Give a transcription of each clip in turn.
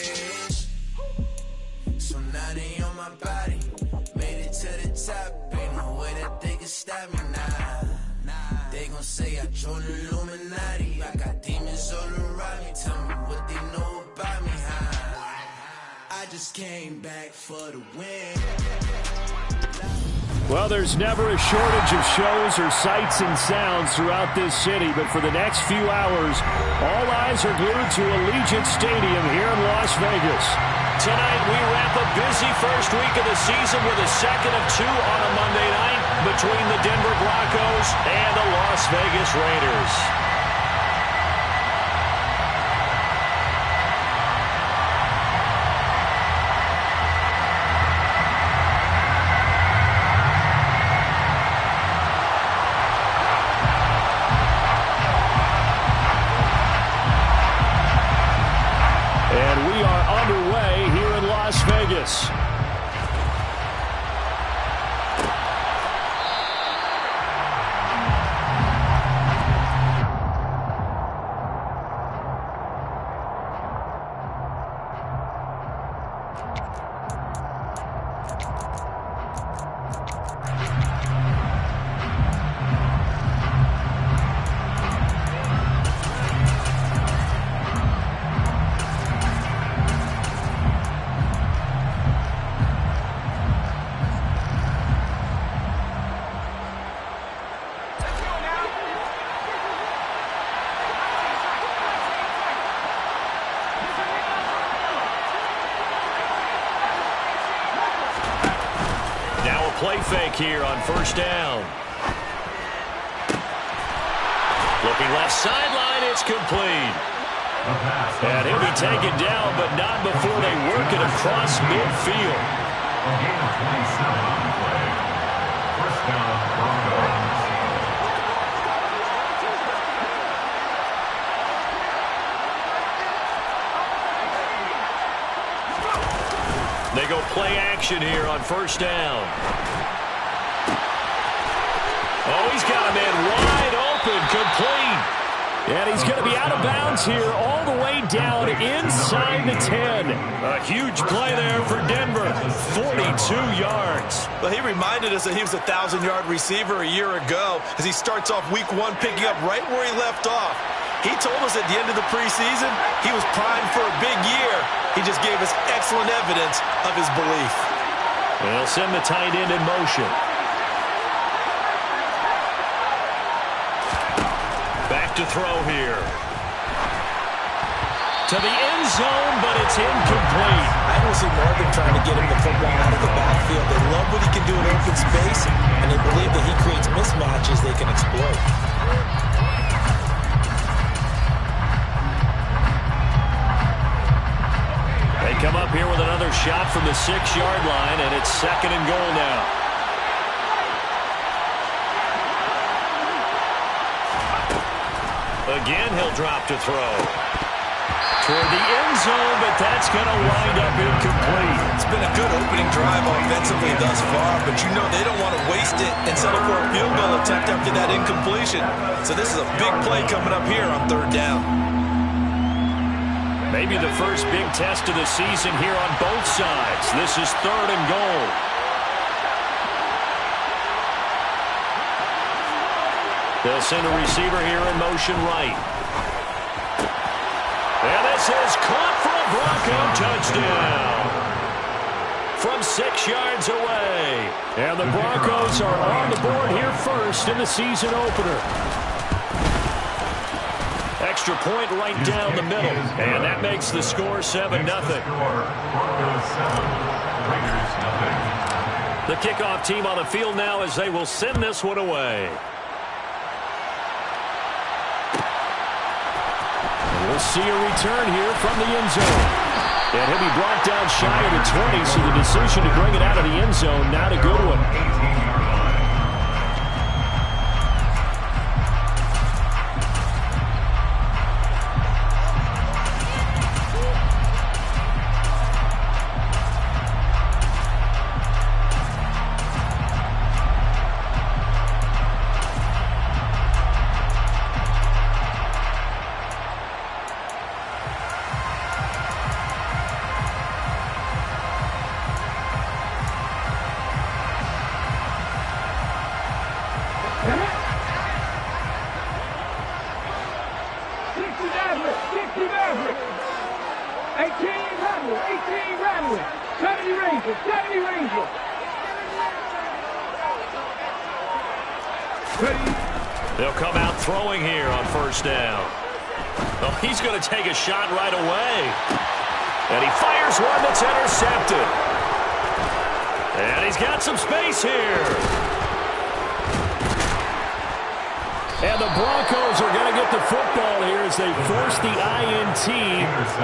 rich. So now they on my body. Made it to the top. Ain't no way that they can stop me now. They gon' say I joined the Illuminati. I got demons all around me. Tell me what they know about me, huh? I just came back for the win. Well, there's never a shortage of shows or sights and sounds throughout this city, but for the next few hours, all eyes are glued to Allegiant Stadium here in Las Vegas. Tonight, we wrap a busy first week of the season with a second of two on a Monday night between the Denver Broncos and the Las Vegas Raiders. Vegas. Play fake here on first down. Looking left sideline, it's complete. And he'll be taken down, but not before they work it across midfield. A gain of 27 on the play. First down, Broncos. They go play action here on first down. Oh, he's got a man wide open, complete. And he's going to be out of bounds here all the way down inside the 10. A huge play there for Denver, 42 yards. Well, he reminded us that he was a 1,000-yard receiver a year ago as he starts off week one picking up right where he left off. He told us at the end of the preseason he was primed for a big year. He just gave us excellent evidence of his belief. They'll send the tight end in motion. Back to throw here. To the end zone, but it's incomplete. I don't see more than trying to get him the football out of the backfield. They love what he can do in open space, and they believe that he creates mismatches they can exploit. They come up here with another shot from the 6-yard line, and it's second and goal now. Again, he'll drop to throw. Toward the end zone, but that's going to wind up incomplete. It's been a good opening drive offensively thus far, but you know they don't want to waste it and settle for a field goal attempt after that incompletion. So this is a big play coming up here on third down. Maybe the first big test of the season here on both sides. This is third and goal. They'll send a receiver here in motion right. And this is caught for a Bronco touchdown. From 6 yards away. And the Broncos are on the board here first in the season opener. Extra point right down the middle. And that makes the score 7-0. The kickoff team on the field now as they will send this one away. We'll see a return here from the end zone. And he'll be brought down shy of the 20, so the decision to bring it out of the end zone, not a good one. They'll come out throwing here on first down. Oh, he's going to take a shot right away. And he fires one that's intercepted. And he's got some space here. And the Broncos are going to get the football here as they force the INT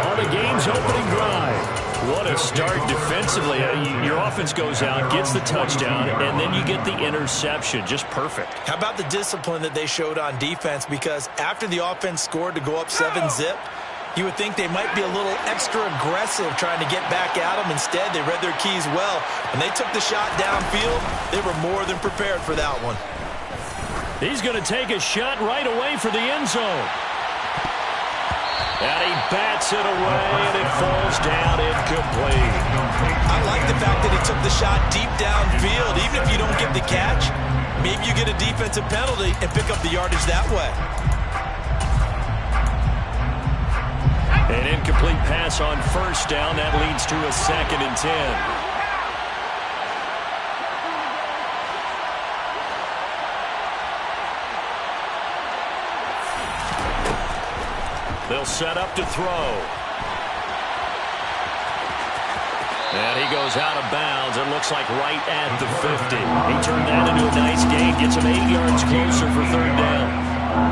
on the game's opening drive. What a start defensively. Your offense goes out, gets the touchdown, and then you get the interception. Just perfect. How about the discipline that they showed on defense? Because after the offense scored to go up 7-zip, you would think they might be a little extra aggressive trying to get back at them. Instead, they read their keys well. When they took the shot downfield, they were more than prepared for that one. He's going to take a shot right away for the end zone. And he bats it away, and it falls down incomplete. I like the fact that he took the shot deep downfield. Even if you don't get the catch, maybe you get a defensive penalty and pick up the yardage that way. An incomplete pass on first down. That leads to a 2nd and 10. They'll set up to throw. And he goes out of bounds. It looks like right at the 50. He turned that into a nice gain. Gets him 8 yards closer for 3rd down.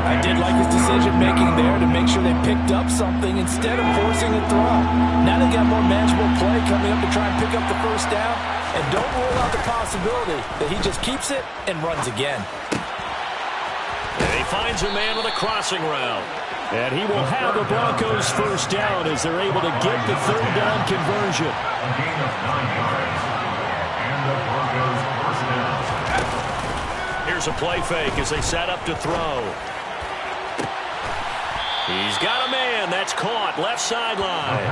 I did like his decision-making there to make sure they picked up something instead of forcing a throw. Now they got more manageable play coming up to try and pick up the first down. And don't rule out the possibility that he just keeps it and runs again. And he finds a man with a crossing route. And he will have the Broncos first down as they're able to get the 3rd down conversion. A gain of 9 yards. And the Broncos first down. Here's a play fake as they set up to throw. He's got a man. That's caught. Left sideline.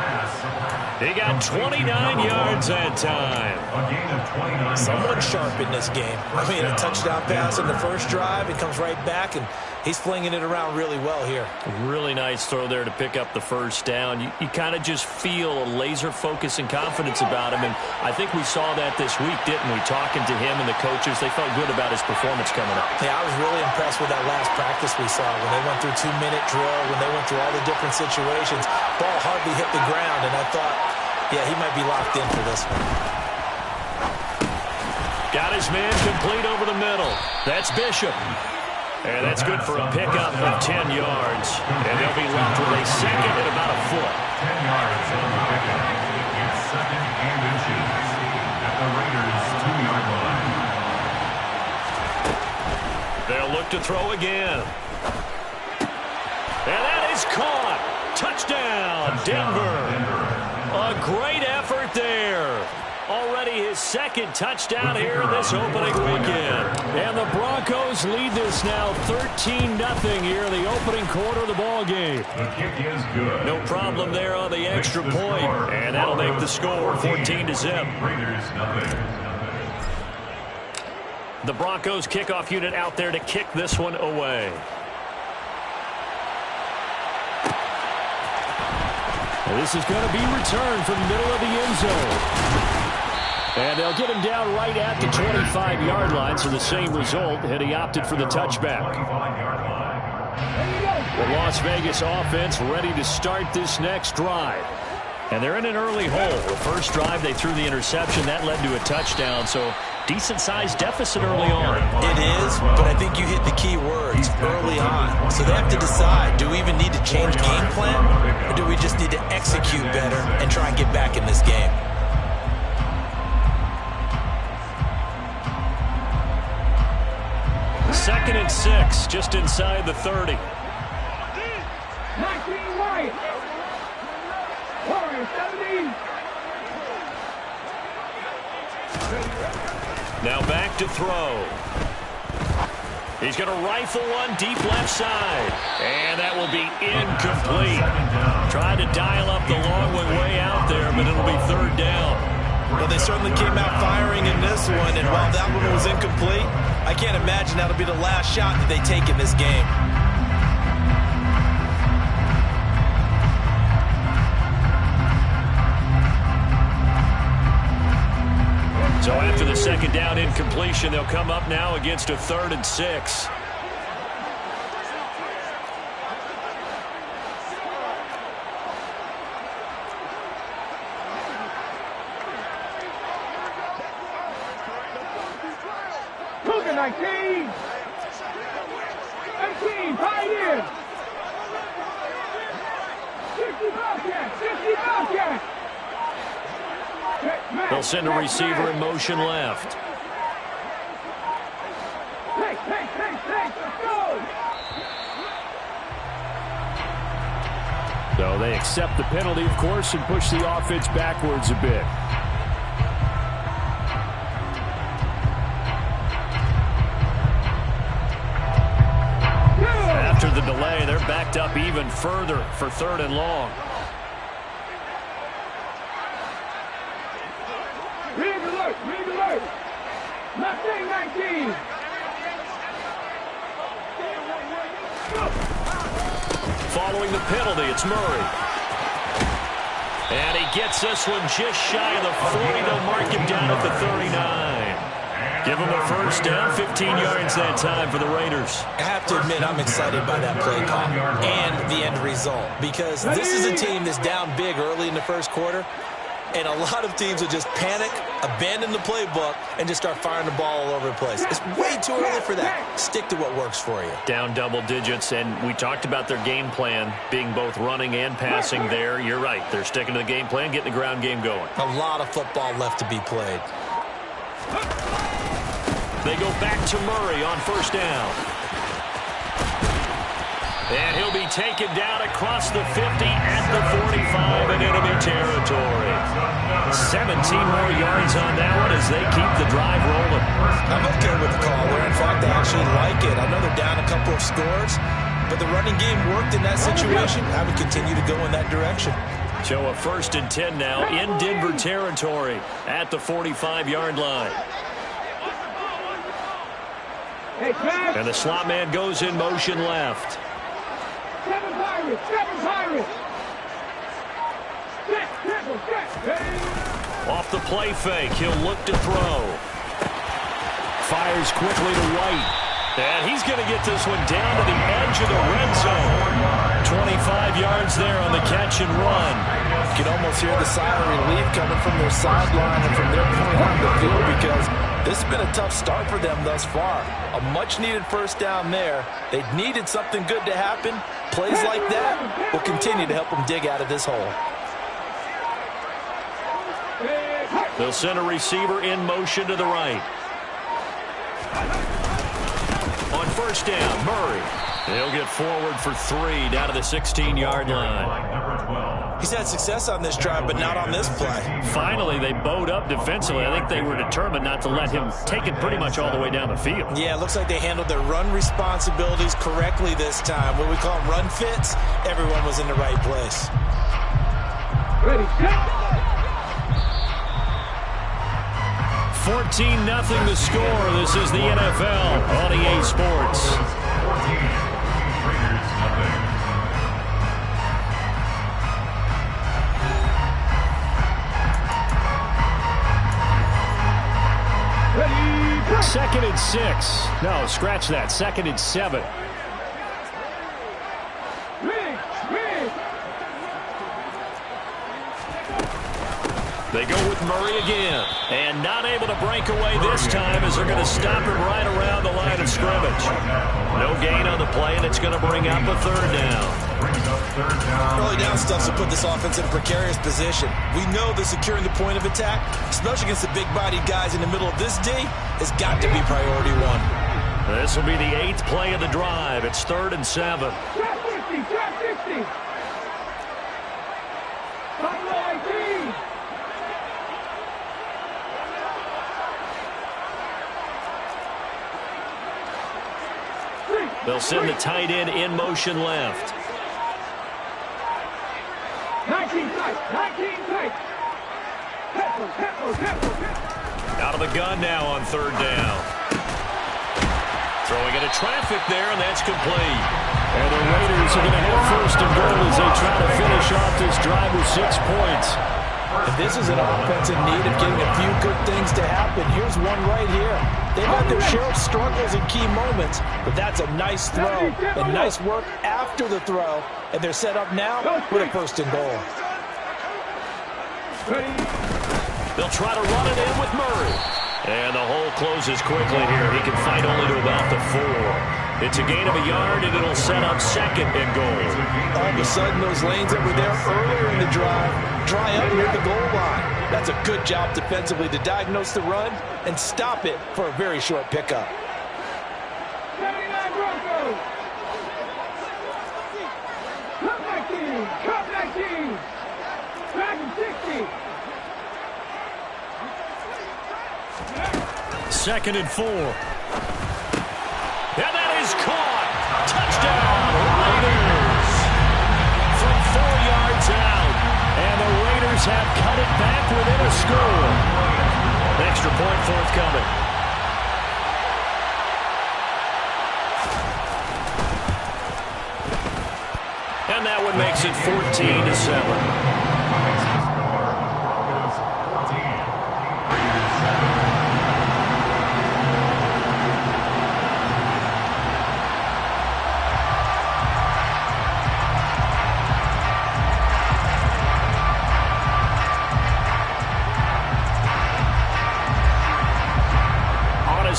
He got 29 yards that time. A gain of 29. Someone sharp in this game. I mean, a touchdown pass in the first drive. It comes right back, and he's flinging it around really well here. Really nice throw there to pick up the first down. You kind of just feel a laser focus and confidence about him, and I think we saw that this week, didn't we? Talking to him and the coaches, they felt good about his performance coming up. Yeah, I was really impressed with that last practice we saw when they went through 2-minute drill, when they went through all the different situations. Ball hardly hit the ground, and I thought, yeah, he might be locked in for this one. Got his man complete over the middle. That's Bishop. And that's good for a pickup of 10 yards. And they'll be left with a 2nd and about a foot. 10 yards on the pickup. It's 2nd and inches at the Raiders' 2-yard line. They'll look to throw again. And that is caught. Touchdown, Denver. A great effort there. Already his 2nd touchdown here in this opening weekend. And the Broncos lead this now 13-0 here in the opening quarter of the ball game. The kick is good. No problem there on the extra point. And that'll make the score 14-0. Raiders nothing. The Broncos kickoff unit out there to kick this one away. This is going to be returned from the middle of the end zone. And they'll get him down right at the 25-yard line, so the same result, and he opted for the touchback. The Las Vegas offense ready to start this next drive. And they're in an early hole. The first drive, they threw the interception. That led to a touchdown, so decent-sized deficit early on. It is, but I think you hit the key words early on. So they have to decide, do we even need to change game plan, or do we just need to execute better and try and get back in this game? Second and 6, just inside the 30. Now back to throw. He's going to rifle one deep left side. And that will be incomplete. Tried to dial up the long one way out there, but it'll be 3rd down. Well, they certainly came out firing in this one, and while that one was incomplete, I can't imagine that'll be the last shot that they take in this game. second down incompletion. They'll come up now against a 3rd and 6. Cougar 19. 18, tight end. 60 Bobcat, 60 Bobcat. They'll send a receiver in motion left. Take, let's go. So they accept the penalty, of course, and push the offense backwards a bit. After the delay, they're backed up even further for 3rd and long. Rig alert. Mustang 19. Following the penalty, it's Murray. And he gets this one just shy of the 40. They'll mark him down at the 39. Give him a first down, 15 yards that time for the Raiders. I have to admit, I'm excited by that play call and the end result, because this is a team that's down big early in the first quarter, and a lot of teams will just panic, abandon the playbook, and just start firing the ball all over the place. It's way too early for that. Stick to what works for you. Down double digits, and we talked about their game plan being both running and passing there. You're right. They're sticking to the game plan, getting the ground game going. A lot of football left to be played. They go back to Murray on first down. And he'll be taken down across the 50 at the 45 in enemy territory. 17 more yards on that one as they keep the drive rolling. I'm okay with the call there. In fact, I actually like it. I know they're down a couple of scores, but the running game worked in that situation. I would continue to go in that direction. So a 1st and 10 now in Denver territory at the 45-yard line. And the slot man goes in motion left. Seven Pirates. Off the play fake, he'll look to throw. Fires quickly to White. And he's going to get this one down to the edge of the red zone. 25 yards there on the catch and run. You can almost hear the sigh of relief coming from their sideline and from their point on the field, because this has been a tough start for them thus far. A much-needed first down there. They needed something good to happen. Plays like that will continue to help them dig out of this hole. They'll send a receiver in motion to the right. On first down, Murray. He'll get forward for 3 down to the 16-yard line. He's had success on this drive, but not on this play. Finally, they bowed up defensively. I think they were determined not to let him take it pretty much all the way down the field. Yeah, it looks like they handled their run responsibilities correctly this time. What we call them run fits, everyone was in the right place. Ready, set. 14-0 the score. This is the NFL on EA Sports. 14, Raiders nothing. Second and 6. No, scratch that. 2nd and 7. They go with Murray again. And not able to break away this time as they're going to stop him right around the line of scrimmage. No gain on the play, and it's going to bring up a 3rd down. Early down stuff to put this offense in a precarious position. We know that securing the point of attack, especially against the big-bodied guys in the middle of this D, has got to be priority 1. This will be the 8th play of the drive. It's 3rd and 7. Trap 50. They'll send the tight end in motion left. 19 tight. Out of the gun now on 3rd down. Throwing into traffic there, and that's complete. And the Raiders are going to have 1st and goal as they try to finish off this drive with 6 points. And this is an offense in need of getting a few good things to happen. Here's one right here. They've had their share of struggles in key moments, but that's a nice throw and nice work after the throw. And they're set up now with a first and goal. They'll try to run it in with Murray. And the hole closes quickly here. He can fight only to about the 4. It's a gain of a yard, and it'll set up second and goal. All of a sudden, those lanes that were there earlier in the drive dry up near the goal line. That's a good job defensively to diagnose the run and stop it for a very short pickup. 79 Broncos. Cup 19. Cup 19. Back in 60. Second and 4. And that is caught. Touchdown, Raiders. From 4 yards out. And the Raiders have cut it back within a score. Extra point forthcoming. And that one makes it 14-7.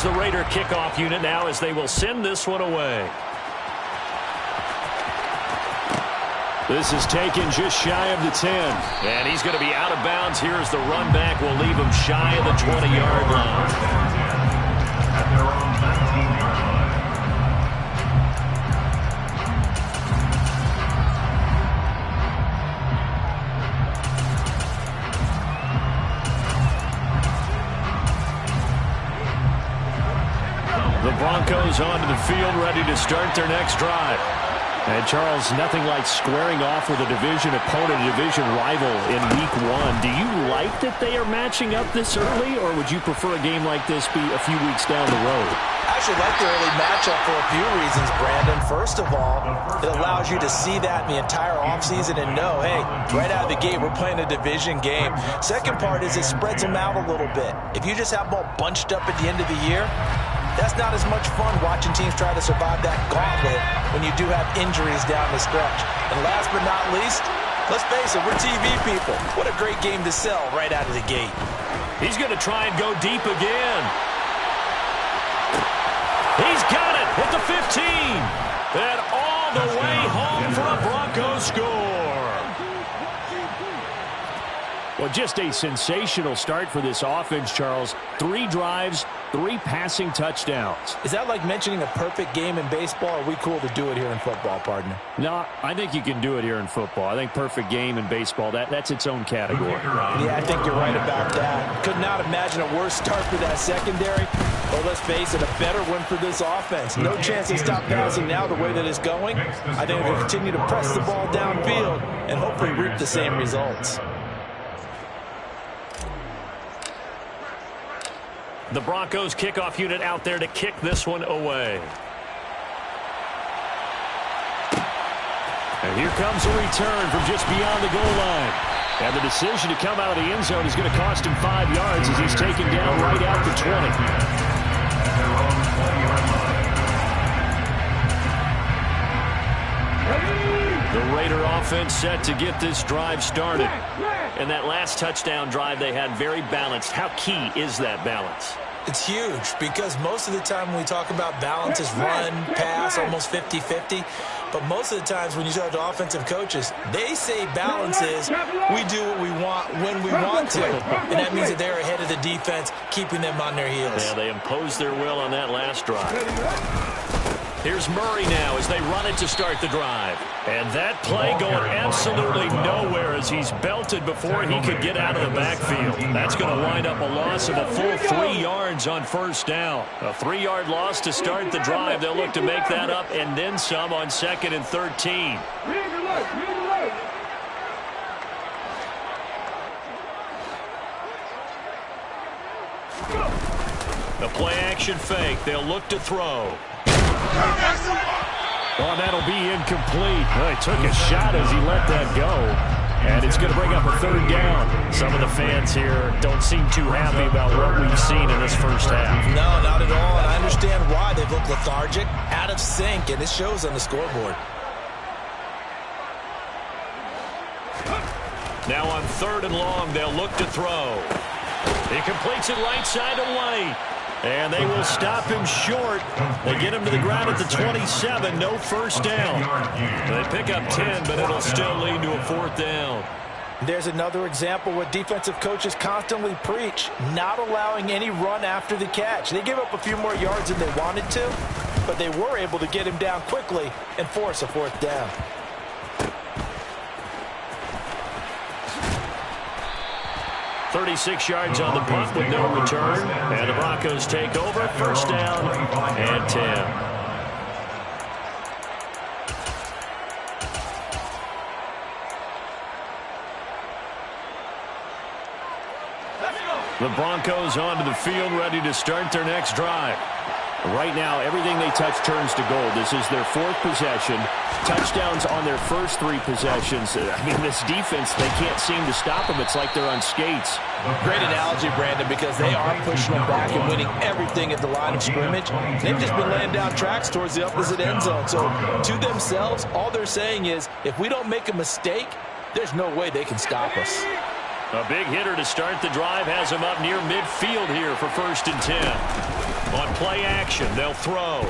The Raider kickoff unit now as they will send this one away. This is taken just shy of the 10. And he's going to be out of bounds here as the run back will leave him shy of the 20-yard line. At their own 19-yard line. The Broncos onto the field, ready to start their next drive. And, Charles, nothing like squaring off with a division opponent, a division rival in Week 1. Do you like that they are matching up this early, or would you prefer a game like this be a few weeks down the road? I actually like the early matchup for a few reasons, Brandon. First of all, it allows you to see that in the entire offseason and know, hey, right out of the gate, we're playing a division game. Second part is it spreads them out a little bit. If you just have them all bunched up at the end of the year, that's not as much fun watching teams try to survive that gauntlet when you do have injuries down the stretch. And last but not least, let's face it, we're TV people. What a great game to sell right out of the gate. He's going to try and go deep again. He's got it at the 15. And all the way home for a Broncos score. Well, just a sensational start for this offense, Charles. 3 drives, 3 passing touchdowns. Is that like mentioning a perfect game in baseball, or are we cool to do it here in football, partner? No, I think you can do it here in football. I think perfect game in baseball, that's its own category. Yeah, I think you're right about that. Could not imagine a worse start for that secondary. Well, let's face it, a better one for this offense. No chance they stop passing now the way that it's going. I think we'll continue to press the ball downfield and hopefully reap the same results. The Broncos kickoff unit out there to kick this one away. And here comes a return from just beyond the goal line. And the decision to come out of the end zone is going to cost him 5 yards as he's taken down right out the 20. The Raider offense set to get this drive started. And that last touchdown drive they had very balanced. How key is that balance? It's huge because most of the time when we talk about balance is run, pass, almost 50-50. But most of the times when you talk to offensive coaches, they say balance is we do what we want when we want to. And that means that they're ahead of the defense, keeping them on their heels. Yeah, they imposed their will on that last drive. Here's Murray now as they run it to start the drive. And that play going absolutely nowhere as he's belted before he could get out of the backfield. That's going to wind up a loss of a full 3 yards on first down. A 3-yard loss to start the drive. They'll look to make that up and then some on 2nd and 13. The play-action fake. They'll look to throw. Oh, that'll be incomplete. Well, he took a shot as he let that go. And it's going to bring up a third down. Some of the fans here don't seem too happy about what we've seen in this first half. No, not at all. And I understand why. They've looked lethargic, out of sync, and it shows on the scoreboard. Now on 3rd and long, they'll look to throw. He completes it right side to White. And they will stop him short. They get him to the ground at the 27. No first down. They pick up 10, but it'll still lead to a 4th down. There's another example what defensive coaches constantly preach, not allowing any run after the catch. They gave up a few more yards than they wanted to, but they were able to get him down quickly and force a 4th down. .36 yards on the punt with no return. And the Broncos take over. First down and 10. The Broncos onto the field, ready to start their next drive. Right now, everything they touch turns to gold. This is their 4th possession. Touchdowns on their first 3 possessions. I mean, this defense, they can't seem to stop them. It's like they're on skates. Great analogy, Brandon, because they are pushing them back and winning everything at the line of scrimmage. They've just been laying down tracks towards the opposite end zone. So, to themselves, all they're saying is, if we don't make a mistake, there's no way they can stop us. A big hitter to start the drive has him up near midfield here for 1st and 10. On play action, they'll throw.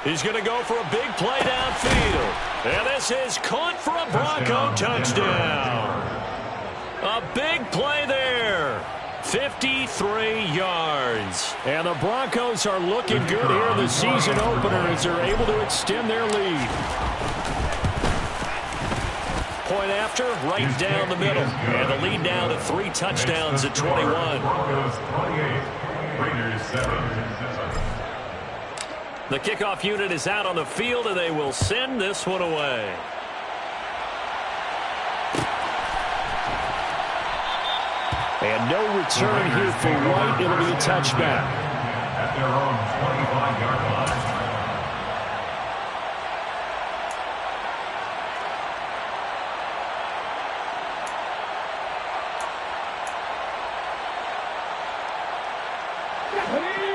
He's going to go for a big play downfield. And this is caught for a Bronco touchdown. A big play there. 53 yards. And the Broncos are looking good here in the season opener as they're able to extend their lead. Point after, right down the middle. And the lead now to 3 touchdowns at 21. The kickoff unit is out on the field, and they will send this one away. And no return here for White. It'll be a touchback. At their own 25-yard line.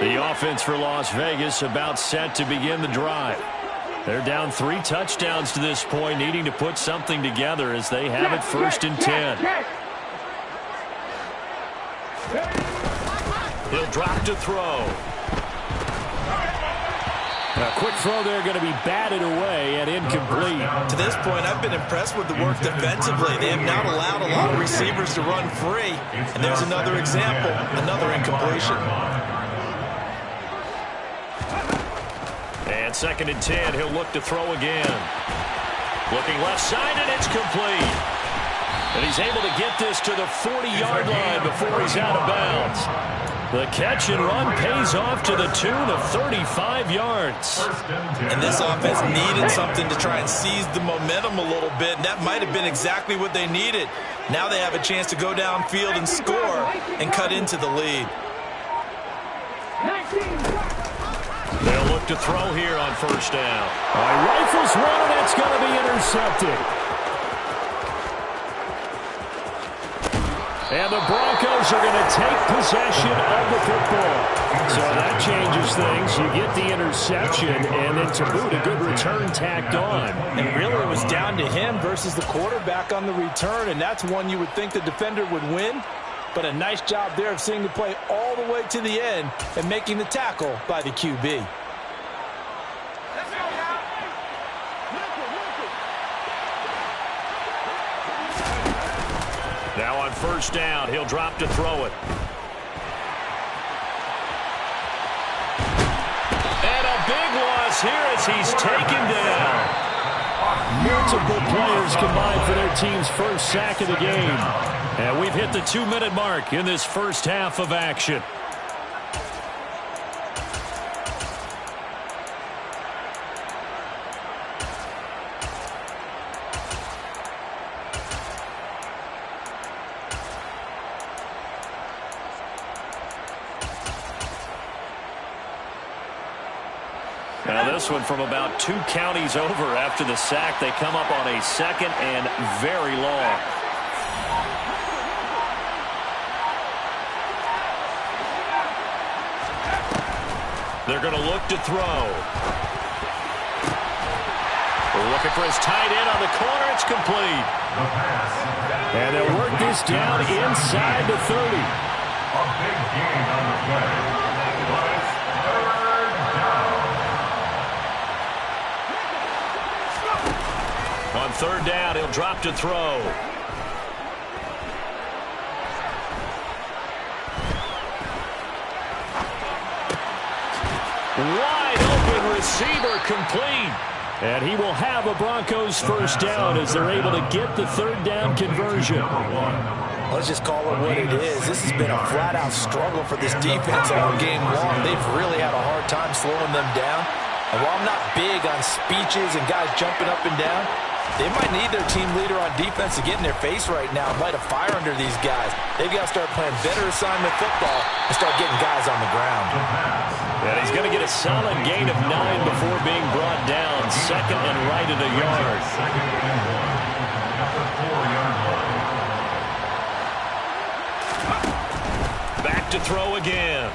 The offense for Las Vegas about set to begin the drive. They're down 3 touchdowns to this point, needing to put something together as they have it 1st and 10. He'll drop to throw. A quick throw there going to be batted away and incomplete. To this point, I've been impressed with the work defensively. They have not allowed a lot of receivers to run free. And there's another example, another incompletion. And 2nd and 10, he'll look to throw again. Looking left side, and it's complete. And he's able to get this to the 40-yard line before he's out of bounds. The catch and run pays off to the tune of 35 yards. And this offense needed something to try and seize the momentum a little bit, and that might have been exactly what they needed. Now they have a chance to go downfield and score and cut into the lead. They'll look to throw here on 1st down. Rifles one, and that's going to be intercepted. And the Broncos are going to take possession of the football. So that changes things. You get the interception, and then to boot, a good return tacked on. And really it was down to him versus the quarterback on the return, and that's one you would think the defender would win. But a nice job there of seeing the play all the way to the end and making the tackle by the QB. Now on 1st down, he'll drop to throw it. And a big loss here as he's taken down. Multiple players combined for their team's first sack of the game. And we've hit the 2-minute mark in this first half of action. Now this one from about 2 counties over after the sack. They come up on a 2nd and very long. They're going to look to throw. Looking for his tight end on the corner. It's complete. And they'll work this down inside the 30. A big gain on the play. But it's 3rd down. On 3rd down, he'll drop to throw. Wide open receiver, complete. And he will have a Broncos first down as they're able to get the 3rd down conversion. Let's just call it what it is. This has been a flat-out struggle for this defense all game long. They've really had a hard time slowing them down. And while I'm not big on speeches and guys jumping up and down, they might need their team leader on defense to get in their face right now and light a fire under these guys. They've got to start playing better assignment football and start getting guys on the ground. And he's going to get a solid gain of 9 before being brought down. 2nd and right at a yard. 2nd and 1 at the 4-yard line. Back to throw again.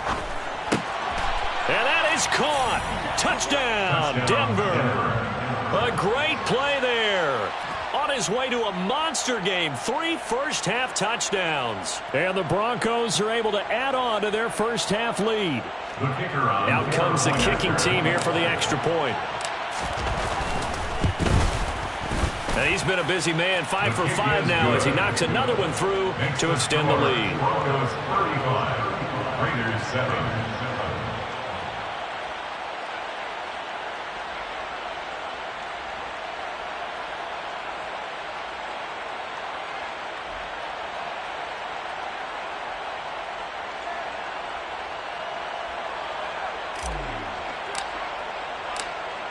And that is caught. Touchdown, Denver. A great play there. On his way to a monster game. 3 first-half touchdowns. And the Broncos are able to add on to their first-half lead. Out comes the kicking team here for the extra point. And he's been a busy man. 5 for 5 now as he knocks another one through to extend the lead. Broncos 35, Raiders 7.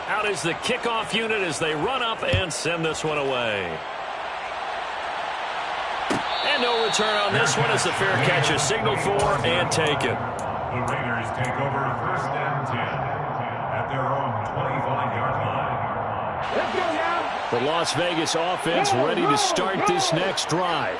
Out is the kickoff unit as they run up and send this one away. And no return on this one as the fair catch is signaled for and taken. The Raiders take over 1st and 10 at their own 25-yard line. Let's go now. The Las Vegas offense ready to start this next drive.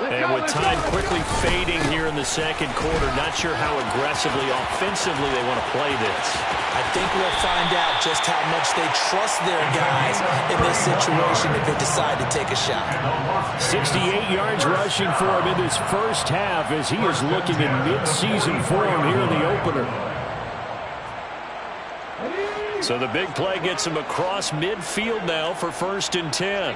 And with time quickly fading here in the 2nd quarter, not sure how aggressively, offensively they want to play this. I think we'll find out just how much they trust their guys in this situation if they decide to take a shot. 68 yards rushing for him in this first half as he is looking in mid-season form here in the opener. So the big play gets him across midfield now for 1st and 10.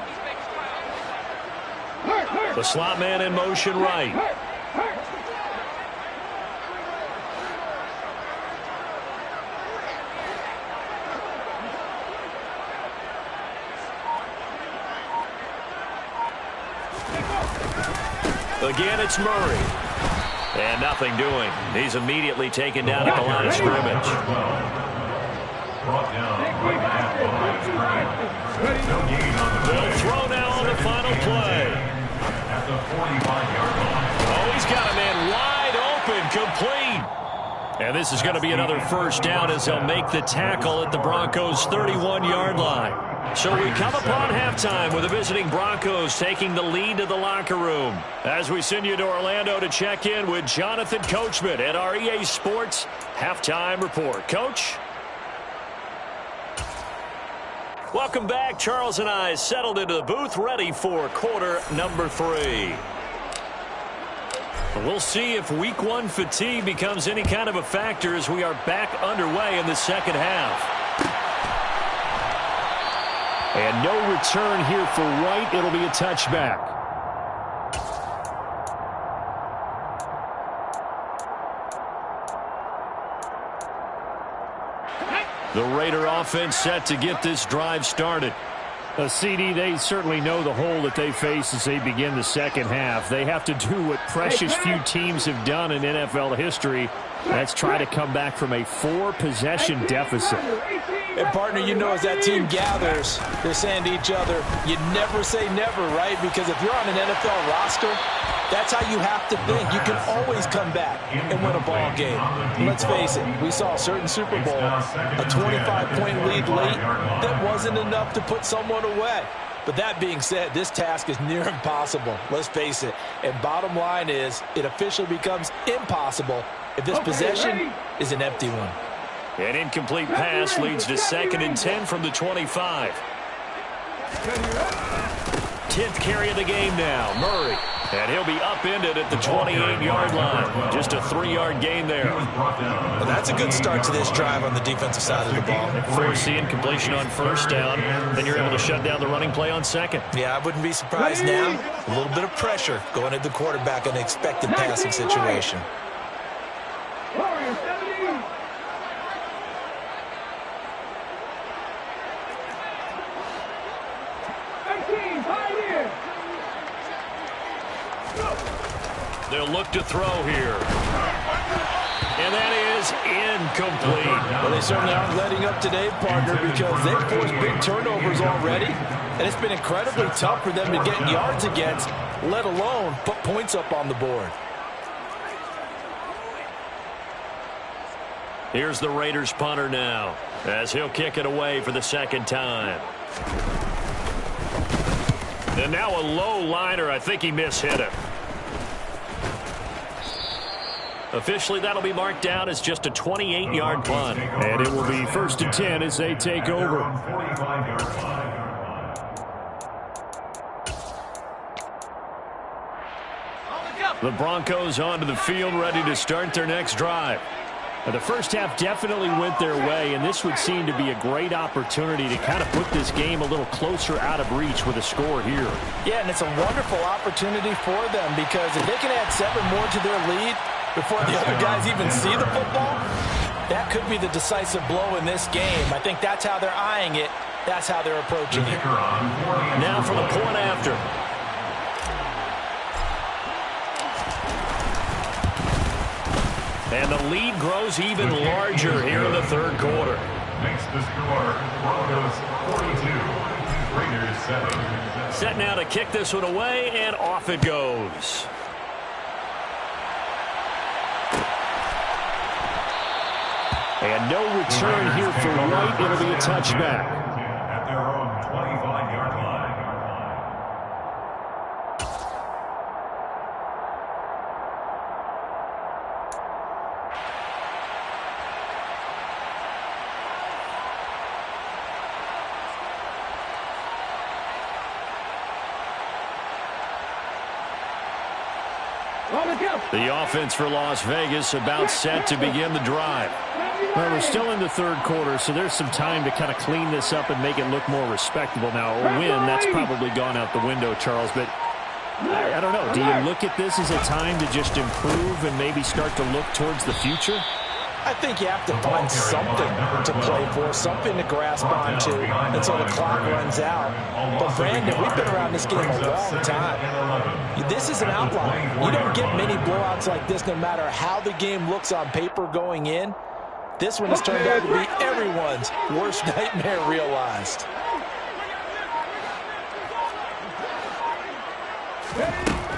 The slot man in motion right. Again, it's Murray. And nothing doing. He's immediately taken down at the line of scrimmage. Brought down right at the line of scrimmage. No gain on the play. They'll throw now on the final play. At the 45-yard line. Oh, he's got a man wide open, complete. And this is going to be another first down as they'll make the tackle at the Broncos' 31-yard line. So we come upon halftime with the visiting Broncos taking the lead to the locker room. As we send you to Orlando to check in with Jonathan Coachman at our EA Sports Halftime Report. Coach? Welcome back. Charles and I settled into the booth ready for quarter number 3. We'll see if week 1 fatigue becomes any kind of a factor as we are back underway in the 2nd half. And no return here for Wright. It'll be a touchback. The Raider offense set to get this drive started. CD, they certainly know the hole that they face as they begin the 2nd half. They have to do what precious few teams have done in NFL history. That's try to come back from a 4-possession deficit. And, partner, you know as that team gathers, they're saying to each other, you never say never, right? Because if you're on an NFL roster, that's how you have to think. You can always come back and win a ball game. And let's face it, we saw a certain Super Bowl, a 25-point lead late that wasn't enough to put someone away. But that being said, this task is near impossible. Let's face it. And bottom line is, it officially becomes impossiable if this possession is an empty one. An incomplete pass leads to 2nd and 10 from the 25. 10th carry of the game now, Murray. And he'll be upended at the 28-yard line. Just a 3-yard gain there. Well, that's a good start to this drive on the defensive side of the ball. Force the incompletion on 1st down. Then you're able to shut down the running play on 2nd. Yeah, I wouldn't be surprised now. A little bit of pressure going at the quarterback in an expected passing situation. Warriors 70. They'll look to throw here. And that is incomplete. Well, they certainly aren't letting up today, partner, because they've forced big turnovers already. And it's been incredibly tough for them to get yards against, let alone put points up on the board. Here's the Raiders punter now, as he'll kick it away for the 2nd time. And now a low liner. I think he mishit it. Officially, that'll be marked down as just a 28-yard punt. And it will be 1st and 10 as they take over. The Broncos onto the field, ready to start their next drive. Now, the first half definitely went their way, and this would seem to be a great opportunity to kind of put this game a little closer out of reach with a score here. Yeah, and it's a wonderful opportunity for them, because if they can add 7 more to their lead before the other guys even see the football, that could be the decisive blow in this game. I think that's how they're eyeing it. That's how they're approaching it. Now for the point after. And the lead grows even larger here in the 3rd quarter. Makes the score Broncos 42, Raiders 7. Set now to kick this one away, and off it goes. And no return here for White. It'll be a touchback. At their own 25-yard line. The offense for Las Vegas about set to begin the drive. Well, we're still in the 3rd quarter, so there's some time to kind of clean this up and make it look more respectable. Now, a win, that's probably gone out the window, Charles, but I don't know. Do you look at this as a time to just improve and maybe start to look towards the future? I think you have to find something to play for, something to grasp onto until the clock runs out. But, Brandon, we've been around this game a long time. This is an outlier. You don't get many blowouts like this no matter how the game looks on paper going in. This one has turned out to be everyone's worst nightmare realized.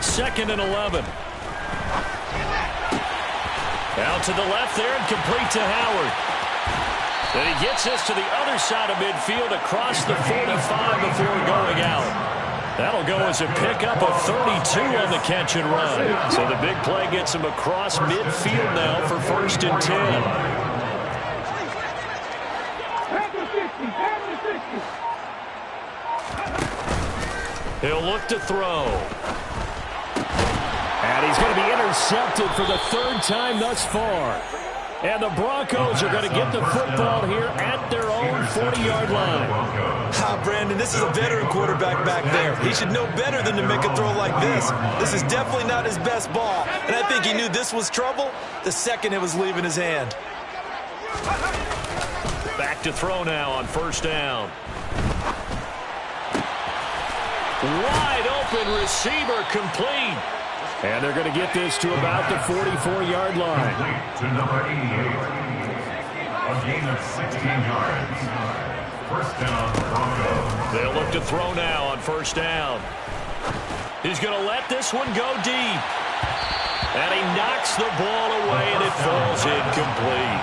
Second and 11. Out to the left there and complete to Howard. Then he gets this to the other side of midfield across the 45 before going out. That'll go as a pickup of 32 on the catch and run. So the big play gets him across midfield now for 1st and 10. He'll look to throw. And he's going to be intercepted for the 3rd time thus far. And the Broncos are going to get the football here at their own 40-yard line. Brandon, this is a veteran quarterback back there. He should know better than to make a throw like this. This is definitely not his best ball. And I think he knew this was trouble the second it was leaving his hand. Back to throw now on 1st down. Wide open receiver complete. And they're going to get this to about the 44-yard line. To number 88. A gain of 16 yards. First down, Broncos. They'll look to throw now on first down. He's going to let this one go deep. And he knocks the ball away, and it falls incomplete.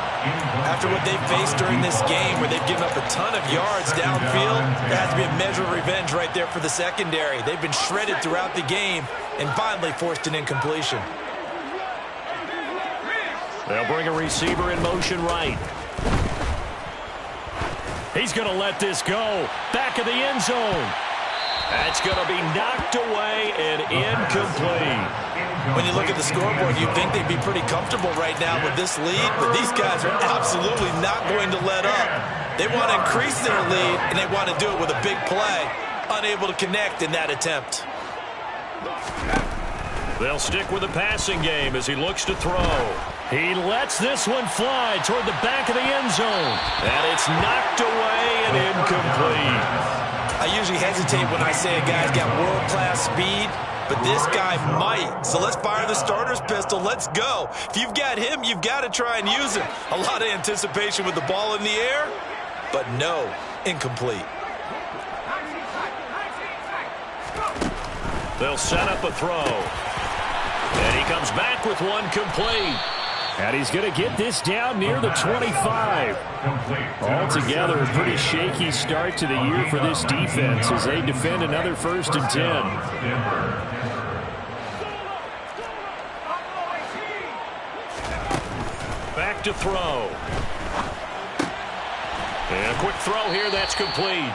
After what they've faced during this game, where they've given up a ton of yards downfield, there has to be a measure of revenge right there for the secondary. They've been shredded throughout the game and finally forced an incompletion. They'll bring a receiver in motion right. He's going to let this go. Back of the end zone. That's going to be knocked away and incomplete. When you look at the scoreboard, you'd think they'd be pretty comfortable right now with this lead, but these guys are absolutely not going to let up. They want to increase their lead, and they want to do it with a big play. Unable to connect in that attempt. They'll stick with the passing game as he looks to throw. He lets this one fly toward the back of the end zone. And it's knocked away and incomplete. I usually hesitate when I say a guy's got world-class speed, but this guy might. So let's fire the starter's pistol. Let's go. If you've got him, you've got to try and use him. A lot of anticipation with the ball in the air, but no, incomplete. They'll set up a throw. And he comes back with one complete. And he's going to get this down near the 25. Altogether, a pretty shaky start to the year for this defense as they defend another 1st and 10. Back to throw. And a quick throw here, that's complete.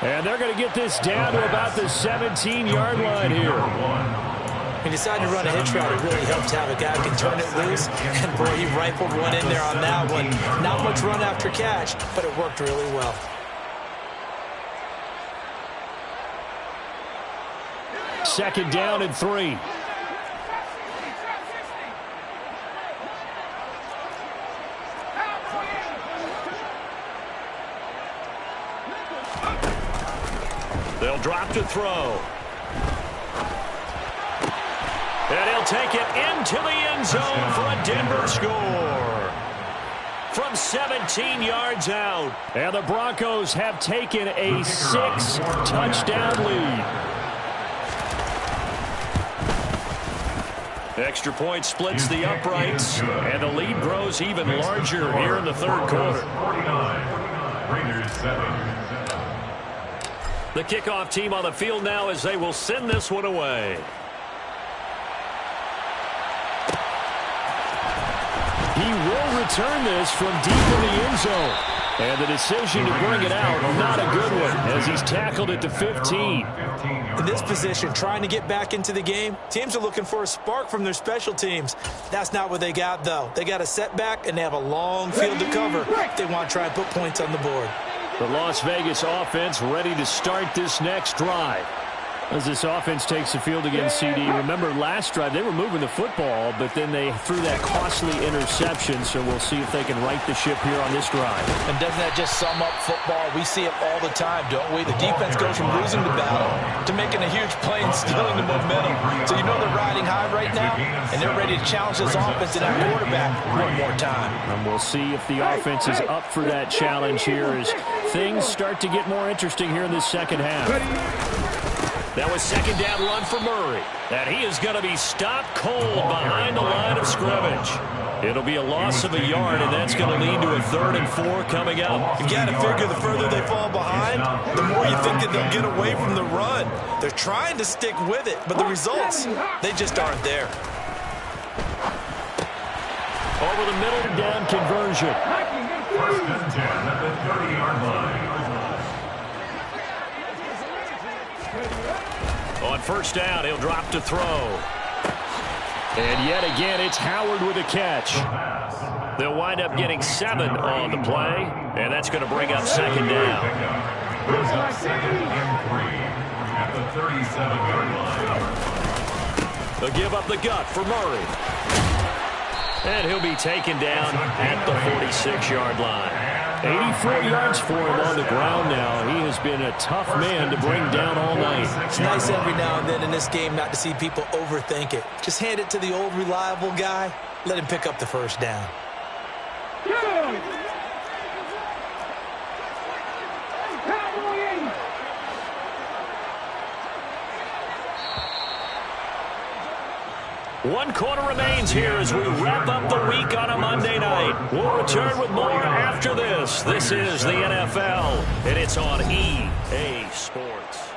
And they're going to get this down to about the 17-yard line here. He decided to run a hitch route. It really helps to have a guy who can turn it loose. And, boy, he rifled one in there on that one. Not much run after catch, but it worked really well. Second down and 3. They'll drop to throw. And he'll take it into the end zone for a Denver score. From 17 yards out. And the Broncos have taken a 6-touchdown lead. Extra point splits the uprights. And the lead grows even larger here in the third quarter. Raiders 7. The kickoff team on the field now as they will send this one away. He will return this from deep in the end zone. And the decision to bring it out, not a good one, as he's tackled at the 15. In this position, trying to get back into the game, teams are looking for a spark from their special teams. That's not what they got, though. They got a setback, and they have a long field to cover if they want to try and put points on the board. The Las Vegas offense ready to start this next drive. As this offense takes the field against CD. Remember, last drive, they were moving the football, but then they threw that costly interception, so we'll see if they can right the ship here on this drive. And doesn't that just sum up football? We see it all the time, don't we? The defense goes from losing the battle to making a huge play and stealing the momentum. So you know they're riding high right now, and they're ready to challenge this offense and that quarterback one more time. And we'll see if the offense is up for that challenge here as things start to get more interesting here in this second half. That was second down run for Murray. And he is going to be stopped cold behind the line of scrimmage. It'll be a loss of a yard, and that's going to lead to a 3rd and 4 coming up. You've got to figure the further they fall behind, the more you think that they'll get away from the run. They're trying to stick with it, but the results, they just aren't there. Over the middle, down conversion. 1st and 10 at the 30-yard line. On first down, he'll drop to throw. And yet again, it's Howard with a catch. They'll wind up getting 7 on the play, and that's going to bring up second down. Brings up 2nd and 3 at the 37-yard line. They'll give up the gut for Murray. And he'll be taken down at the 46-yard line. 84 yards for him on the ground now. He has been a tough man to bring down all night. It's nice every now and then in this game not to see people overthink it. Just hand it to the old reliable guy. Let him pick up the first down. 1 quarter remains here as we wrap up the week on a Monday night. We'll return with more after this. This is the NFL, and it's on EA Sports.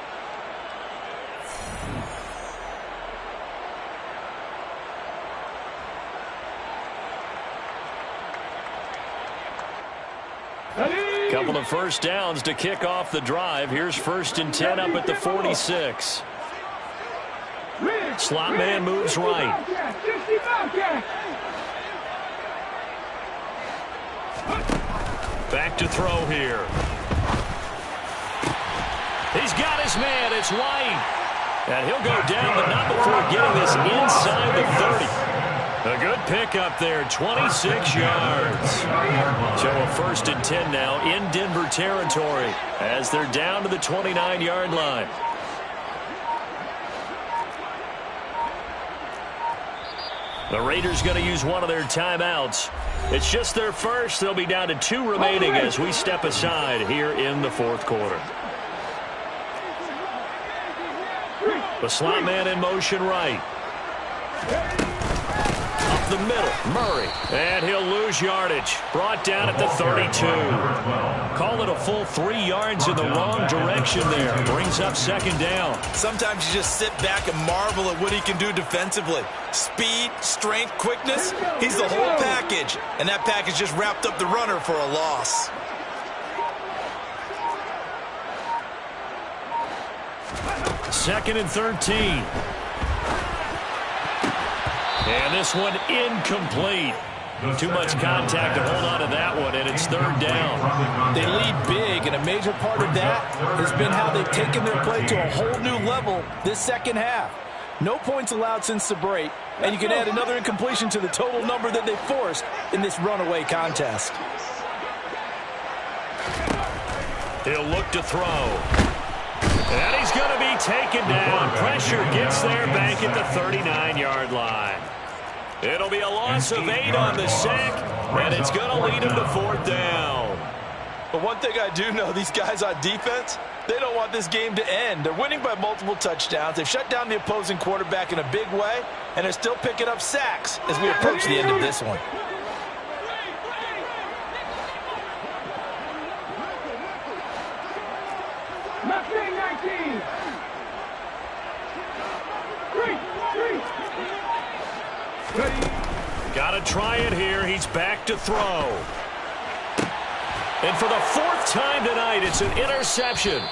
Couple of first downs to kick off the drive. Here's 1st and 10 up at the 46. Slot man moves right. Back to throw here. He's got his man. It's White. And he'll go down, but not before getting this inside the 30. A good pickup there, 26 yards. So a 1st and 10 now in Denver territory as they're down to the 29-yard line. The Raiders going to use one of their timeouts. It's just their first. They'll be down to 2 remaining as we step aside here in the 4th quarter. The slot man in motion right. Up the middle, Murray. And he'll lose yardage. Brought down at the 32. Call it a full 3 yards in the wrong direction there. Brings up 2nd down. Sometimes you just sit back and marvel at what he can do defensively. Speed, strength, quickness. He's the whole package. And that package just wrapped up the runner for a loss. Second and 13. And this one incomplete. Too much contact to hold on to that one, and it's 3rd down. They lead big, and a major part of that has been how they've taken their play to a whole new level this second half. No points allowed since the break, and you can add another incompletion to the total number that they forced in this runaway contest. He'll look to throw. And he's going to be taken down. Pressure gets there back at the 39-yard line. It'll be a loss of 8 on the sack, and it's going to lead him to 4th down. But one thing I do know, these guys on defense, they don't want this game to end. They're winning by multiple touchdowns. They've shut down the opposing quarterback in a big way, and they're still picking up sacks as we approach the end of this one. Got to try it here. He's back to throw. And for the 4th time tonight, it's an interception.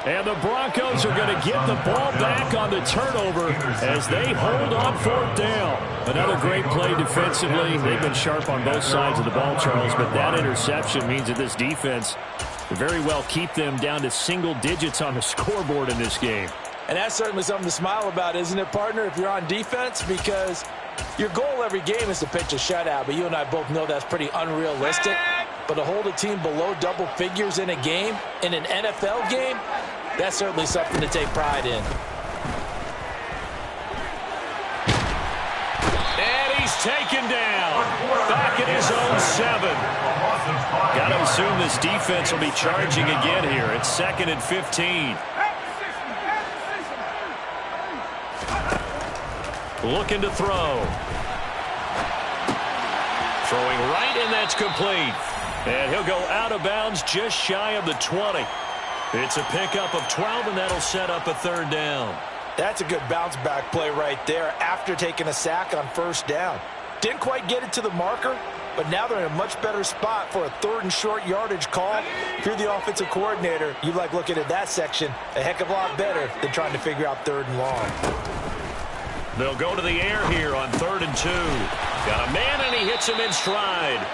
And the Broncos are going to get the ball back on the turnover as they hold on 4th down. Another great play defensively. They've been sharp on both sides of the ball, Charles, but that interception means that this defense very well keep them down to single digits on the scoreboard in this game. And that's certainly something to smile about, isn't it, partner, if you're on defense? Because your goal every game is to pitch a shutout, but you and I both know that's pretty unrealistic. But to hold a team below double figures in a game, in an NFL game, that's certainly something to take pride in. And he's taken down. Back at his own 7. Got to assume this defense will be charging again here. It's 2nd and 15. Looking to throw. Throwing right, and that's complete. And he'll go out of bounds just shy of the 20. It's a pickup of 12, and that'll set up a 3rd down. That's a good bounce-back play right there after taking a sack on 1st down. Didn't quite get it to the marker, but now they're in a much better spot for a 3rd and short yardage call. If you're the offensive coordinator, you like looking at that section a heck of a lot better than trying to figure out 3rd and long. They'll go to the air here on 3rd and 2. Got a man, and he hits him in stride.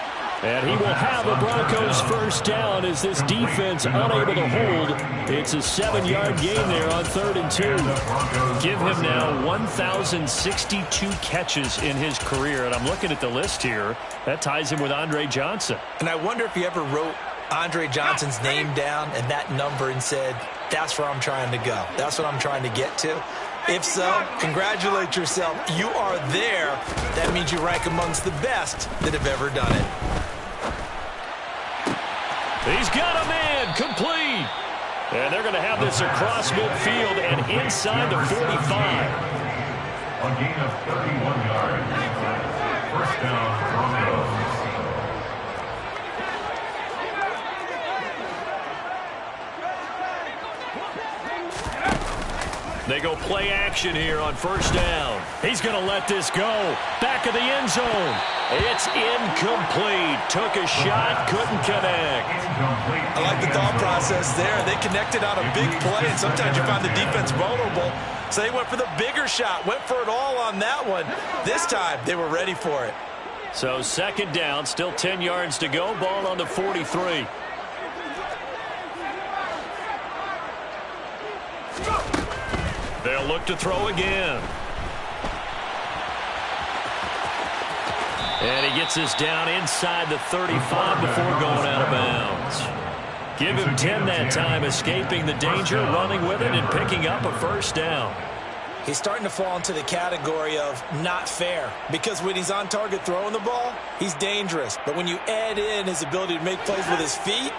And he will have a Broncos 1st down as this defense unable to hold. It's a 7-yard gain there on 3rd and 2. Give him now 1,062 catches in his career. And I'm looking at the list here. That ties him with Andre Johnson. And I wonder if he ever wrote Andre Johnson's name down and that number and said, that's where I'm trying to go. That's what I'm trying to get to. If so, congratulate yourself. You are there. That means you rank amongst the best that have ever done it. He's got a man, complete. And they're going to have this across midfield and inside the 45. A gain of 31 yards. First down, Broncos. They go play action here on first down. He's going to let this go. Back of the end zone. It's incomplete. Took a shot, couldn't connect. I like the thought process there. They connected on a big play, and sometimes you find the defense vulnerable. So they went for the bigger shot, went for it all on that one. This time, they were ready for it. So second down, still 10 yards to go. Ball on the 43. They'll look to throw again. And he gets this down inside the 35 before going out of bounds. Give him 10 that time, escaping the danger, running with it, and picking up a first down. He's starting to fall into the category of not fair, because when he's on target throwing the ball, he's dangerous. But when you add in his ability to make plays with his feet,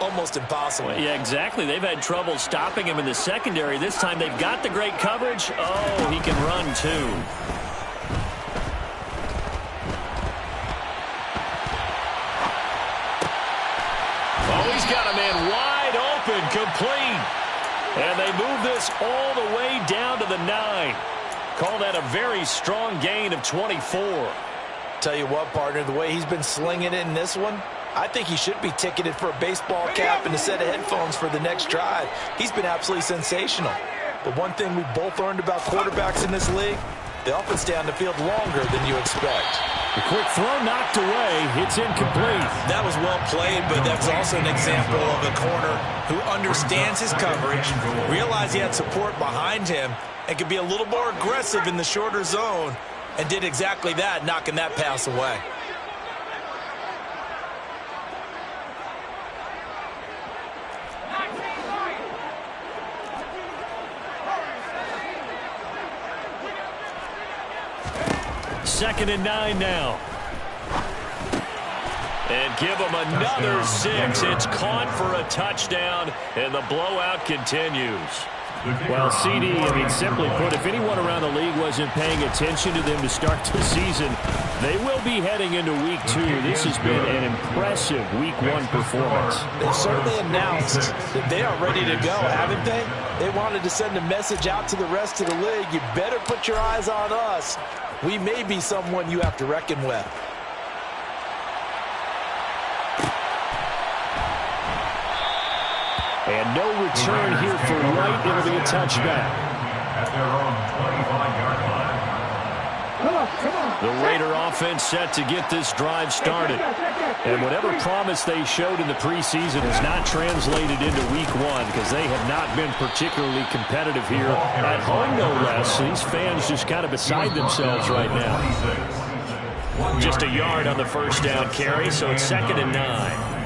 almost impossible. Well, yeah, exactly. They've had trouble stopping him in the secondary. This time they've got the great coverage. Oh, he can run too. Oh, he's got a man wide open, complete. And they move this all the way down to the 9. Call that a very strong gain of 24. Tell you what, partner, the way he's been slinging it in this one, I think he should be ticketed for a baseball cap and a set of headphones for the next drive. He's been absolutely sensational. But one thing we both learned about quarterbacks in this league, they often stay on the field longer than you expect. The quick throw knocked away. It's incomplete. That was well played, but that's also an example of a corner who understands his coverage, realized he had support behind him, and could be a little more aggressive in the shorter zone, and did exactly that, knocking that pass away. Second and 9 now. And give them another 6. It's caught for a touchdown, and the blowout continues. Well, CD, simply put, if anyone around the league wasn't paying attention to them to start the season, they will be heading into Week 2. This has been an impressive Week 1 performance. They've certainly announced that they are ready to go, haven't they? They wanted to send a message out to the rest of the league. You better put your eyes on us. We may be someone you have to reckon with. And no return here for Wright. It'll be a touchback. At their own 25-yard line. The Raider offense set to get this drive started. And whatever promise they showed in the preseason has not translated into Week 1 because they have not been particularly competitive here at home, no less. These fans just kind of beside themselves right now. Just a yard on the first down carry, so it's second and 9.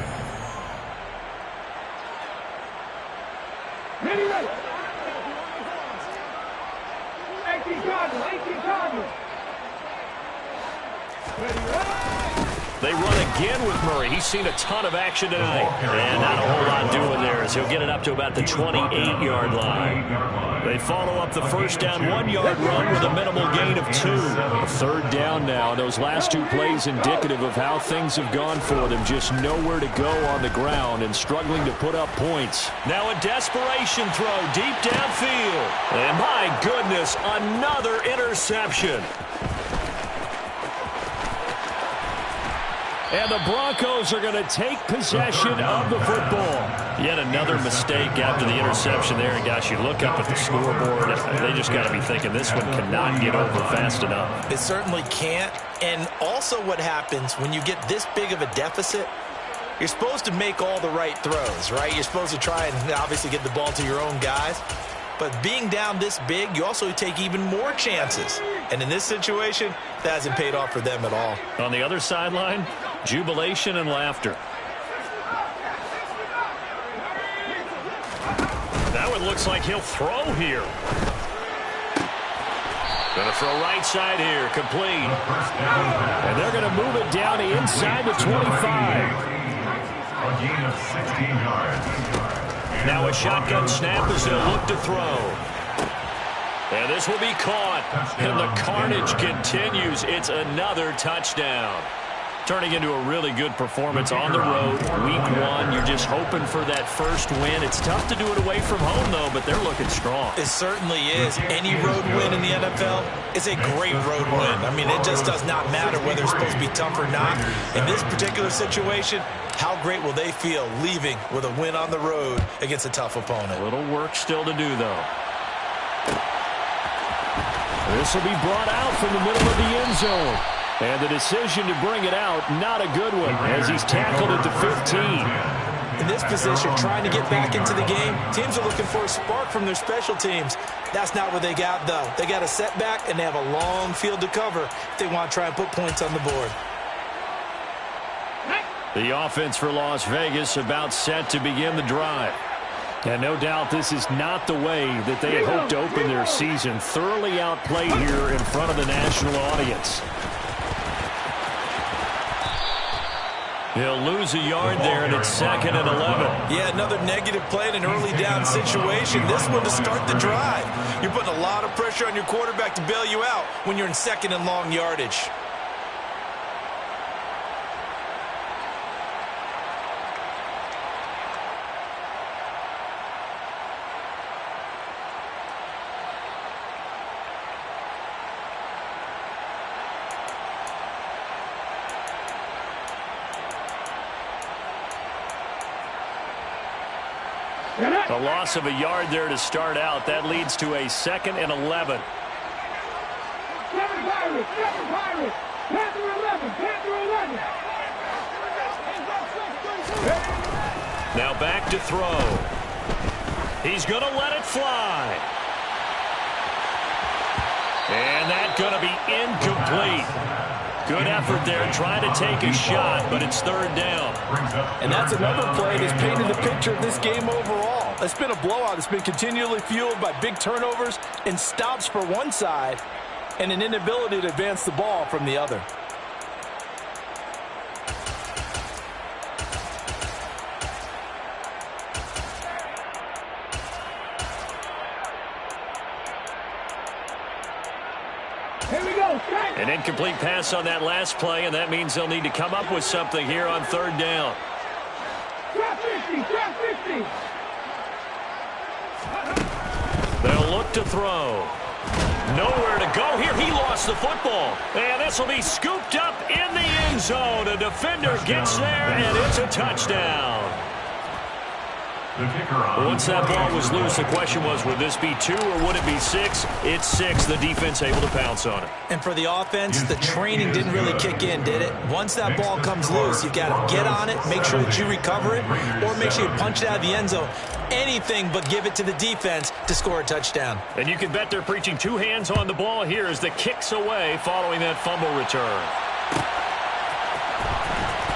They run again with Murray. He's seen a ton of action tonight. And not a whole lot doing there as he'll get it up to about the 28-yard line. They follow up the first down 1-yard run with a minimal gain of 2. A third down now. Those last 2 plays indicative of how things have gone for them. Just nowhere to go on the ground and struggling to put up points. Now a desperation throw deep downfield. And my goodness, another interception. And the Broncos are going to take possession of the football. Yet another mistake after the interception there. And, gosh, you look up at the scoreboard. They just got to be thinking this one cannot get over fast enough. It certainly can't. And also what happens when you get this big of a deficit, you're supposed to make all the right throws, right? You're supposed to try and obviously get the ball to your own guys. But being down this big, you also take even more chances. And in this situation, that hasn't paid off for them at all. On the other sideline, jubilation and laughter. That one looks like he'll throw here. Going to throw right side here, complete. And they're going to move it down to inside the 25. A gain of 16 yards. Now a shotgun snap as they'll look to throw. And this will be caught. And the carnage continues. It's another touchdown. Turning into a really good performance on the road. Week 1, you're just hoping for that first win. It's tough to do it away from home, though, but they're looking strong. It certainly is. Any road win in the NFL is a great road win. I mean, it just does not matter whether it's supposed to be tough or not. In this particular situation, how great will they feel leaving with a win on the road against a tough opponent? A little work still to do, though. This will be brought out from the middle of the end zone. And the decision to bring it out, not a good one, as he's tackled at the 15. In this position, trying to get back into the game, teams are looking for a spark from their special teams. That's not what they got, though. They got a setback, and they have a long field to cover if they want to try and put points on the board. The offense for Las Vegas about set to begin the drive. And no doubt this is not the way that they had hoped to open their season. Thoroughly outplayed here in front of the national audience. He'll lose a yard there, and it's 2nd and 11. Yeah, another negative play in an early down situation. This one to start the drive. You're putting a lot of pressure on your quarterback to bail you out when you're in 2nd and long yardage. A loss of a yard there to start out. That leads to a 2nd and 11. Panther 11. Now back to throw. He's going to let it fly. And that's going to be incomplete. Good effort there, trying to take a shot, but it's 3rd down. And that's another play that's painted the picture of this game overall. It's been a blowout. It's been continually fueled by big turnovers and stops for one side and an inability to advance the ball from the other. An incomplete pass on that last play, and that means they'll need to come up with something here on 3rd down. Drop 50. They'll look to throw. Nowhere to go here. He lost the football. And this will be scooped up in the end zone. A defender gets there, and it's a touchdown. Once that ball was loose, the question was, would this be 2 or would it be 6? It's 6. The defense able to pounce on it. And for the offense, the training didn't really kick in, did it? Once that ball comes loose, you've got to get on it, make sure that you recover it, or make sure you punch it out of the end zone. Anything but give it to the defense to score a touchdown. And you can bet they're preaching 2 hands on the ball here as the kick's away following that fumble return.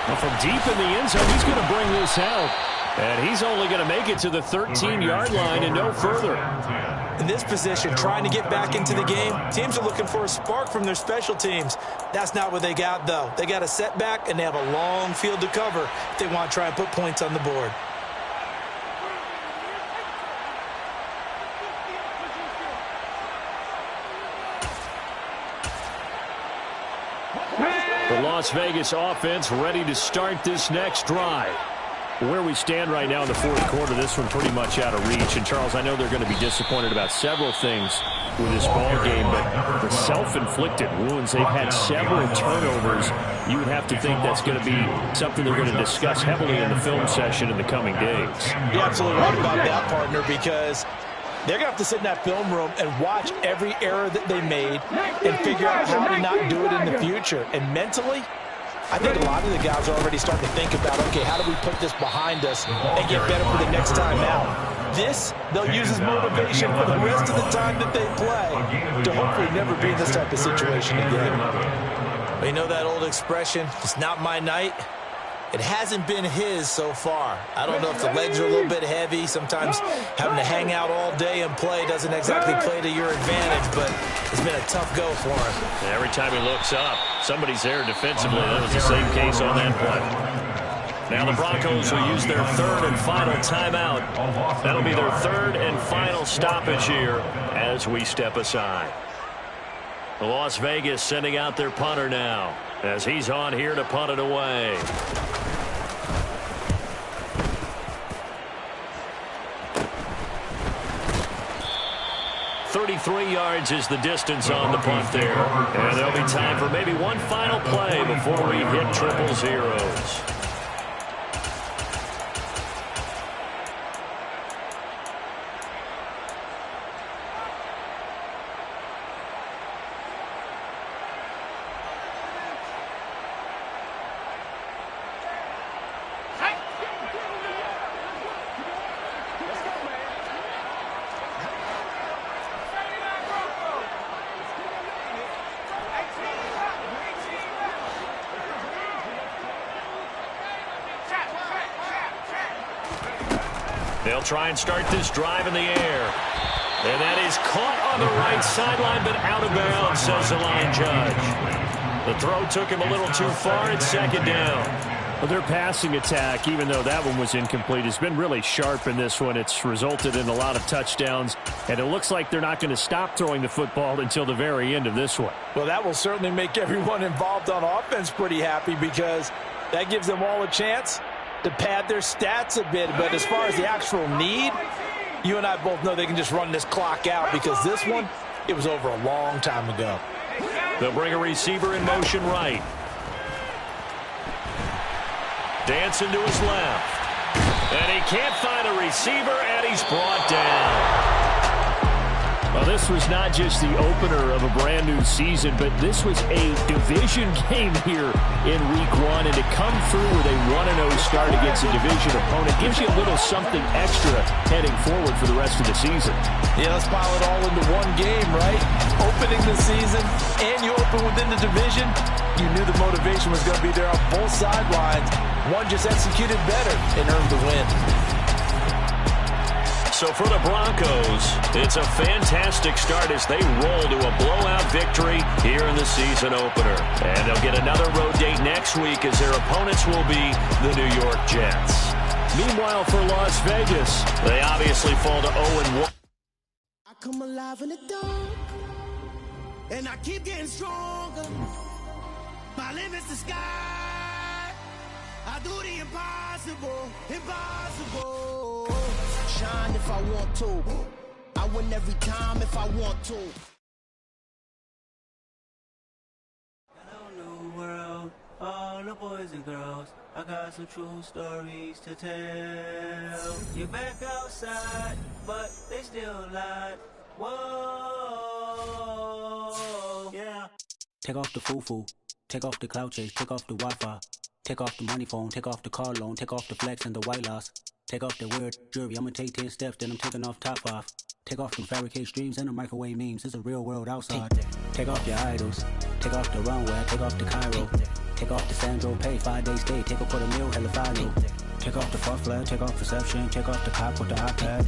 Well, from deep in the end zone, he's going to bring this out. And he's only going to make it to the 13-yard line and no further. In this position, trying to get back into the game, teams are looking for a spark from their special teams. That's not what they got, though. They got a setback, and they have a long field to cover if they want to try and put points on the board. The Las Vegas offense ready to start this next drive. Where we stand right now in the 4th quarter, this one pretty much out of reach. And, Charles, I know they're going to be disappointed about several things with this ball game, but the self-inflicted wounds, they've had several turnovers. You would have to think that's going to be something they're going to discuss heavily in the film session in the coming days. You're absolutely right about that, partner, because they're going to have to sit in that film room and watch every error that they made and figure out how to not do it in the future. And mentally, I think a lot of the guys are already starting to think about, okay, how do we put this behind us and get better for the next time out? This, they'll use as motivation for the rest of the time that they play to hopefully never be in this type of situation again. But you know that old expression, it's not my night? It hasn't been his so far. I don't know if the legs are a little bit heavy. Sometimes having to hang out all day and play doesn't exactly play to your advantage, but it's been a tough go for him. Every time he looks up, somebody's there defensively. That was the same case on that play. Now the Broncos will use their third and final timeout. That'll be their third and final stoppage here as we step aside. Las Vegas sending out their punter now as he's on here to punt it away. .33 yards is the distance on the punt there. And there'll be time for maybe one final play before we hit triple zeros. They'll try and start this drive in the air. And that is caught on the right sideline, but out of bounds, says the line judge. The throw took him a little too far. It's second down. Well, their passing attack, even though that one was incomplete, has been really sharp in this one. It's resulted in a lot of touchdowns, and it looks like they're not going to stop throwing the football until the very end of this one. Well, that will certainly make everyone involved on offense pretty happy because that gives them all a chance to pad their stats a bit. But as far as the actual need, you and I both know they can just run this clock out because this one, it was over a long time ago. They'll bring a receiver in motion right. Dancing to his left. And he can't find a receiver, and he's brought down. Well, this was not just the opener of a brand-new season, but this was a division game here in Week 1. And to come through with a 1-0 start against a division opponent gives you a little something extra heading forward for the rest of the season. Yeah, let's pile it all into one game, right? Opening the season, and you open within the division. You knew the motivation was going to be there on both sidelines. One just executed better and earned the win. So for the Broncos, it's a fantastic start as they roll to a blowout victory here in the season opener. And they'll get another road date next week as their opponents will be the New York Jets. Meanwhile, for Las Vegas, they obviously fall to 0-1. I come alive in the dark, and I keep getting stronger. My limit's the sky. I do the impossible, impossible. Shine if I want to. I win every time if I want to. Hello, new world, all the boys and girls. I got some true stories to tell. You're back outside, but they still lied. Whoa, yeah. Take off the foo-foo, take off the cloud chase, take off the Wi-Fi, take off the money phone, take off the car loan, take off the flex and the white loss. Take off the weird jewelry, I'ma take 10 steps, then I'm taking off top off. Take off the fabricated streams and the microwave memes, it's a real world outside. Take off your idols, take off the runway, take off the Cairo. Take off the Sandro Pay, 5-day stay, take a quarter meal, hella follow. Take off the far flag, take off perception, take off the cop with the iPad.